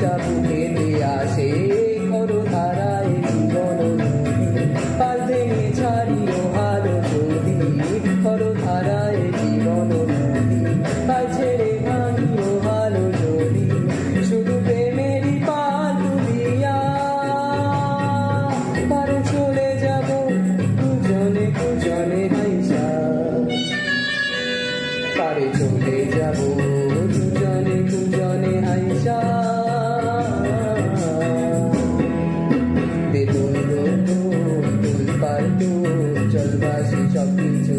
বৈশা বুকেতে আসে খরধারায় জীবন নদী পাল ভেঙে ছাড়িও হালো যদি খরধারায় জীবন নদী পাল ছেড়ে ভাঙিও হালো যদি শুধু প্রেমেরই পাল তুলিয়া পারে চলে যাব দুজনে দুজনে হাইসা পারে চলে যাব দুজনে দুজনে হাইসা বেদন রোদ পাল্টু জলবাসী সব কিছু